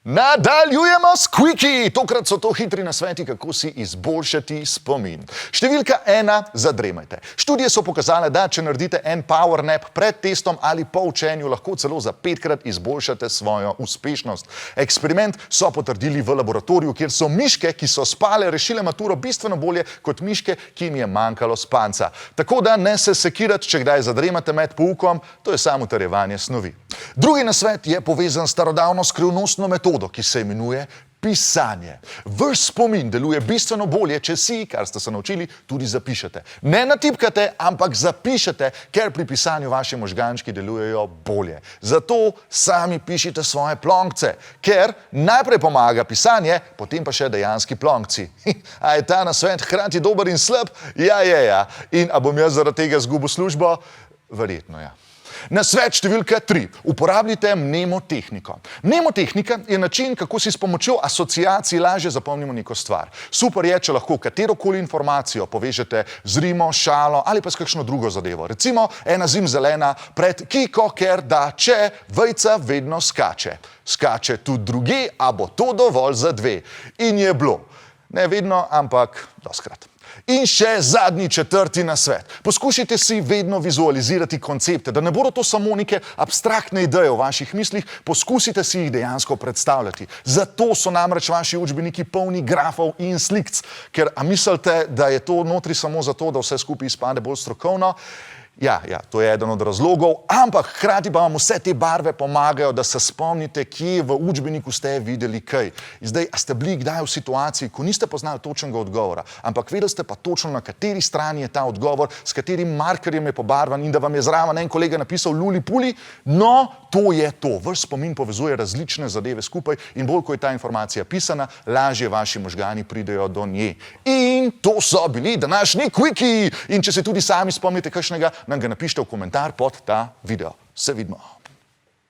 Nadaljujemo s Quickie! Tokrat so to hitri nasveti, kako si izboljšati spomin. Številka 1, zadremajte. Študije so pokazale, da če naredite en power nap pred testom ali po učenju, lahko celo za 5-krat izboljšate svojo uspešnost. Eksperiment so potrdili v laboratoriju, kjer so miške, ki so spale, rešile maturo bistveno bolje kot miške, ki jim je manjkalo spanca. Tako da ne se sekirati, če kdaj zadremate med poukom, to je samo utrjevanje snovi. Drugi nasvet je povezan s starodavno skrivnostno metodo, ki se imenuje pisanje. Vaš spomin deluje bistveno bolje, če si, kar ste se naučili, tudi zapišete. Ne natipkate, ampak zapišete, ker pri pisanju vaši možgančki delujejo bolje. Zato sami pišite svoje plonkce, ker najprej pomaga pisanje, potem pa še dejanski plonkci. A je ta nasvet hkrati dober in slab? Ja. In a bom jaz zaradi tega izgubil službo? Verjetno ja. Nasvet številka 3. Uporabljite mnemotehniko. Mnemotehnika je način, kako si s pomočjo asociacij lažje zapomnimo neko stvar. Super je, če lahko katerokoli informacijo povežete z rimo, šalo ali pa s kakšno drugo zadevo. Recimo, ena zimzelena pred kiko, ker da če vejca vedno skače. Skače tudi druge, a bo to dovolj za 2. In je bilo. Ne vedno, ampak doskrat. In še zadnji, 4. nasvet. Poskušajte si vedno vizualizirati koncepte, da ne bodo to samo neke abstraktne ideje v vaših mislih, poskusite si jih dejansko predstavljati. Zato so namreč vaši učbeniki polni grafov in slikc, ker a mislite, da je to notri samo zato, da vse skupaj izpade bolj strokovno? Ja, to je eden od razlogov, ampak hkrati pa vam vse te barve pomagajo, da se spomnite, kje v učbeniku ste videli kaj. Zdaj, a ste bili kdaj v situaciji, ko niste poznali točnega odgovora, ampak vedeli ste pa točno, na kateri strani je ta odgovor, s katerim markerjem je pobarvan in da vam je zraven en kolega napisal luli puli? No, to je to. Vaš spomin povezuje različne zadeve skupaj in bolj, ko je ta informacija pisana, lažje vaši možgani pridejo do nje. In to so bili današnji Quickie! In če se tudi sami spomnite kakšnega, nam ga napišite v komentar pod ta video. Se vidimo!